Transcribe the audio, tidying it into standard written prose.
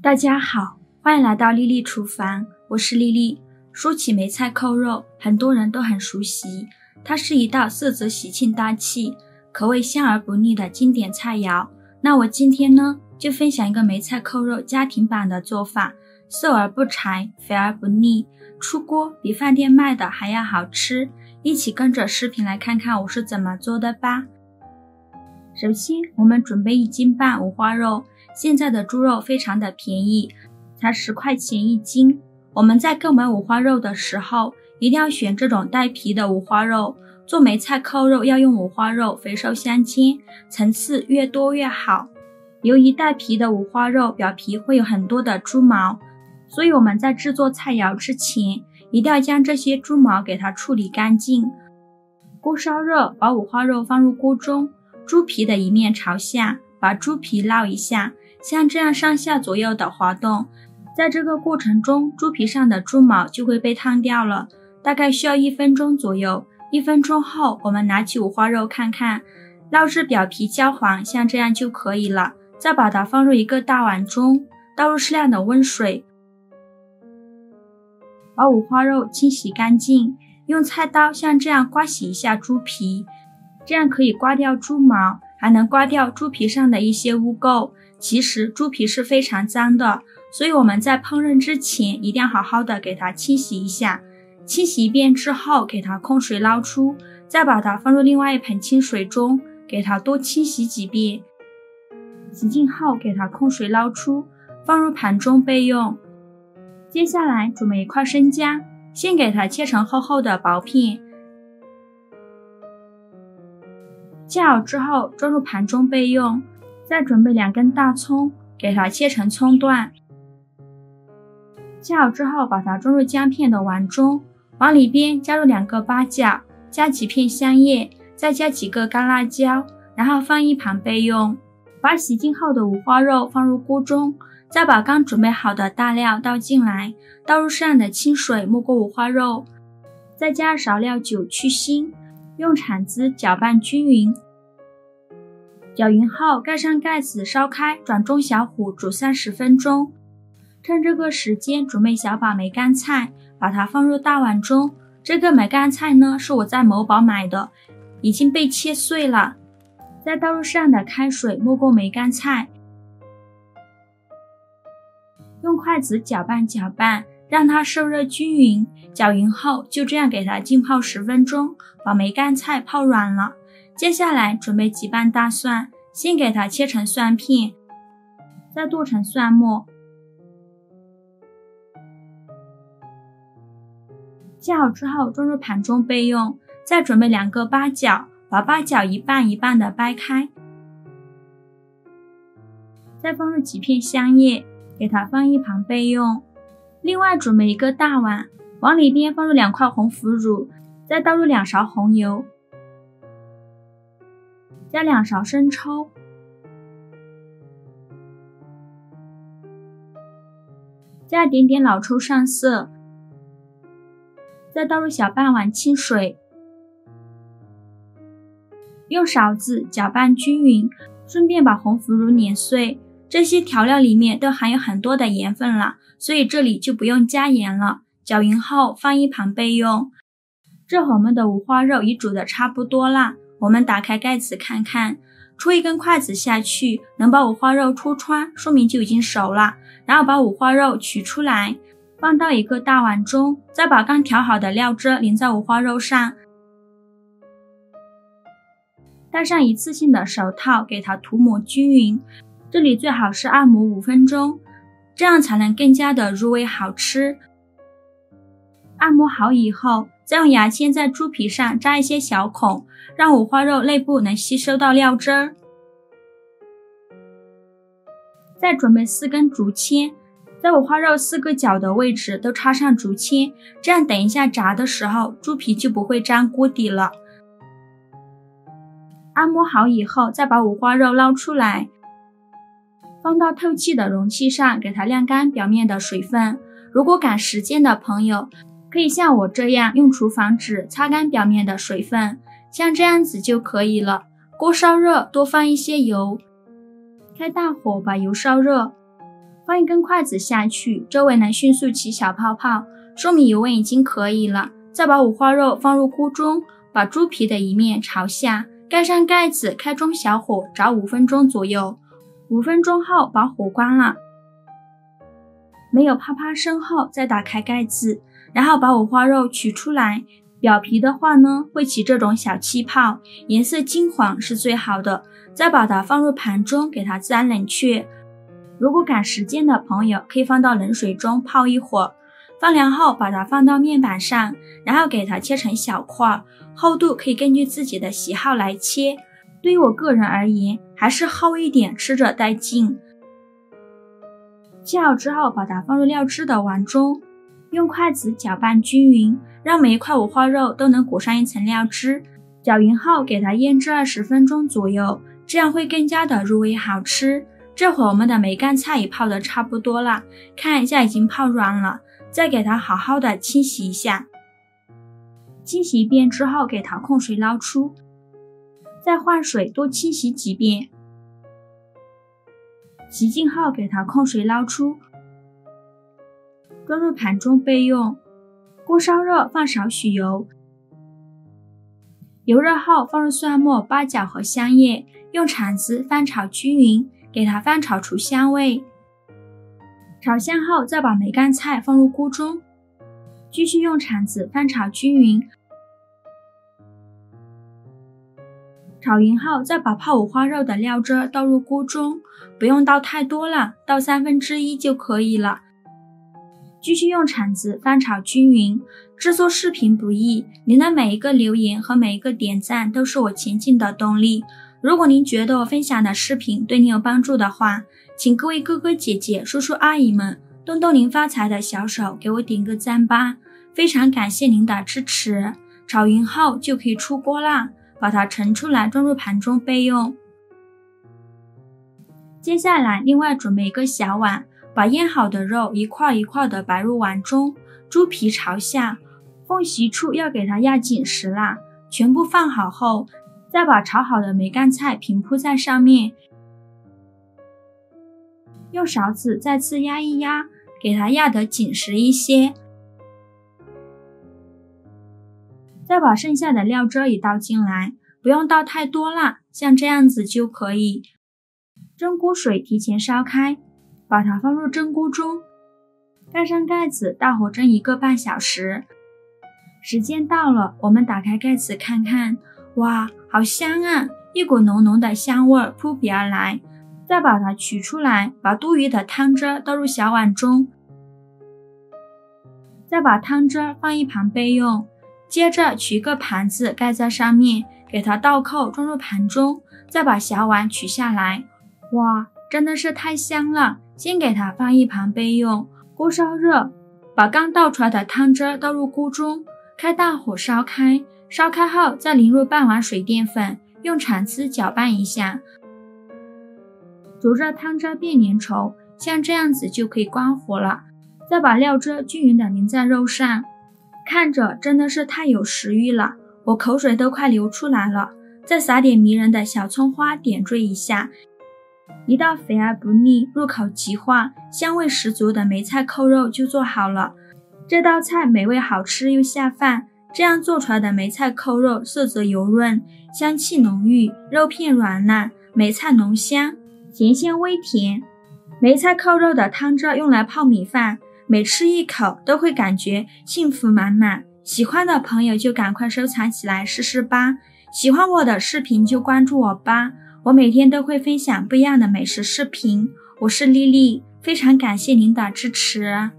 大家好，欢迎来到丽丽厨房，我是丽丽。说起梅菜扣肉，很多人都很熟悉，它是一道色泽喜庆大气，可谓香而不腻的经典菜肴。那我今天呢，就分享一个梅菜扣肉家庭版的做法，色而不柴，肥而不腻，出锅比饭店卖的还要好吃。一起跟着视频来看看我是怎么做的吧。首先，我们准备1斤半五花肉，现在的猪肉非常的便宜，才10块钱1斤。我们在购买五花肉的时候，一定要选这种带皮的五花肉。做梅菜扣肉要用五花肉，肥瘦相间，层次越多越好。由于带皮的五花肉表皮会有很多的猪毛，所以我们在制作菜肴之前，一定要将这些猪毛给它处理干净。锅烧热，把五花肉放入锅中，猪皮的一面朝下，把猪皮捞一下，像这样上下左右的滑动。在这个过程中，猪皮上的猪毛就会被烫掉了，大概需要1分钟左右。1分钟后，我们拿起五花肉看看，捞至表皮焦黄，像这样就可以了。再把它放入一个大碗中，倒入适量的温水，把五花肉清洗干净，用菜刀像这样刮洗一下猪皮，这样可以刮掉猪毛，还能刮掉猪皮上的一些污垢。其实猪皮是非常脏的，所以我们在烹饪之前一定要好好的给它清洗一下。清洗一遍之后，给它控水捞出，再把它放入另外一盆清水中，给它多清洗几遍。洗净后，给它控水捞出，放入盘中备用。接下来准备1块生姜，先给它切成厚厚的薄片，切好之后装入盘中备用。再准备2根大葱，给它切成葱段。切好之后，把它装入姜片的碗中，往里边加入2个八角，加几片香叶，再加几个干辣椒，然后放一旁备用。把洗净后的五花肉放入锅中，再把刚准备好的大料倒进来，倒入适量的清水没过五花肉，再加少料酒去腥，用铲子搅拌均匀。搅匀后，盖上盖子烧开，转中小火煮30分钟。趁这个时间，准备小把梅干菜，把它放入大碗中。这个梅干菜呢，是我在某宝买的，已经被切碎了。再倒入适量的开水，没过梅干菜，用筷子搅拌搅拌，让它受热均匀。搅匀后，就这样给它浸泡10分钟，把梅干菜泡软了。接下来准备几瓣大蒜，先给它切成蒜片，再剁成蒜末。切好之后装入盘中备用。再准备2个八角，把八角一半一半的掰开，再放入几片香叶，给它放一旁备用。另外准备1个大碗，往里边放入2块红腐乳，再倒入2勺红油，加2勺生抽，加一点点老抽上色，再倒入小半碗清水，用勺子搅拌均匀，顺便把红腐乳碾碎。这些调料里面都含有很多的盐分了，所以这里就不用加盐了。搅匀后放一旁备用。这会我们的五花肉已煮的差不多啦，我们打开盖子看看，戳1根筷子下去，能把五花肉戳穿，说明就已经熟了。然后把五花肉取出来，放到1个大碗中，再把刚调好的料汁淋在五花肉上，戴上一次性的手套，给它涂抹均匀。这里最好是按摩5分钟，这样才能更加的入味好吃。按摩好以后，再用牙签在猪皮上扎一些小孔，让五花肉内部能吸收到料汁儿。再准备4根竹签，在五花肉4个角的位置都插上竹签，这样等一下炸的时候，猪皮就不会粘锅底了。按摩好以后，再把五花肉捞出来，放到透气的容器上，给它晾干表面的水分。如果赶时间的朋友，可以像我这样用厨房纸擦干表面的水分，像这样子就可以了。锅烧热，多放一些油，开大火把油烧热，放一根筷子下去，周围能迅速起小泡泡，说明油温已经可以了。再把五花肉放入锅中，把猪皮的一面朝下，盖上盖子，开中小火炸5分钟左右。5分钟后把火关了，没有啪啪声后再打开盖子，然后把五花肉取出来。表皮的话呢，会起这种小气泡，颜色金黄是最好的。再把它放入盘中，给它自然冷却。如果赶时间的朋友，可以放到冷水中泡一会儿。放凉后，把它放到面板上，然后给它切成小块，厚度可以根据自己的喜好来切。对于我个人而言，还是厚一点，吃着带劲。切好之后，把它放入料汁的碗中，用筷子搅拌均匀，让每一块五花肉都能裹上一层料汁。搅匀后，给它腌制20分钟左右，这样会更加的入味好吃。这会儿我们的梅干菜也泡得差不多了，看一下已经泡软了，再给它好好的清洗一下。清洗一遍之后，给它控水捞出，再换水多清洗几遍。洗净后，给它控水捞出，装入盘中备用。锅烧热，放少许油，油热后放入蒜末、八角和香叶，用铲子翻炒均匀，给它翻炒出香味。炒香后，再把梅干菜放入锅中，继续用铲子翻炒均匀。炒匀后，再把泡五花肉的料汁倒入锅中，不用倒太多了，倒1/3就可以了。继续用铲子翻炒均匀。制作视频不易，您的每一个留言和每一个点赞都是我前进的动力。如果您觉得我分享的视频对您有帮助的话，请各位哥哥姐姐、叔叔阿姨们动动您发财的小手，给我点个赞吧，非常感谢您的支持。炒匀后就可以出锅啦，把它盛出来装入盘中备用。接下来另外准备一个小碗，把腌好的肉一块一块的摆入碗中，猪皮朝下，缝隙处要给它压紧实啦。全部放好后，再把炒好的梅干菜平铺在上面，用勺子再次压一压，给它压得紧实一些。再把剩下的料汁也倒进来，不用倒太多啦，像这样子就可以。蒸锅水提前烧开，把它放入蒸锅中，盖上盖子，大火蒸1个半小时。时间到了，我们打开盖子看看，哇，好香啊！一股浓浓的香味扑鼻而来。再把它取出来，把多余的汤汁倒入小碗中，再把汤汁放一旁备用。接着取一个盘子盖在上面，给它倒扣装入盘中，再把小碗取下来。哇，真的是太香了！先给它放一旁备用。锅烧热，把刚倒出来的汤汁倒入锅中，开大火烧开。烧开后，再淋入半碗水淀粉，用铲子搅拌一下，煮热汤汁变粘稠，像这样子就可以关火了。再把料汁均匀的淋在肉上，看着真的是太有食欲了，我口水都快流出来了。再撒点迷人的小葱花点缀一下，一道肥而不腻、入口即化、香味十足的梅菜扣肉就做好了。这道菜美味好吃又下饭，这样做出来的梅菜扣肉色泽油润，香气浓郁，肉片软烂，梅菜浓香，咸鲜微甜。梅菜扣肉的汤汁用来泡米饭，每吃一口都会感觉幸福满满。喜欢的朋友就赶快收藏起来试试吧。喜欢我的视频就关注我吧，我每天都会分享不一样的美食视频。我是丽丽，非常感谢您的支持。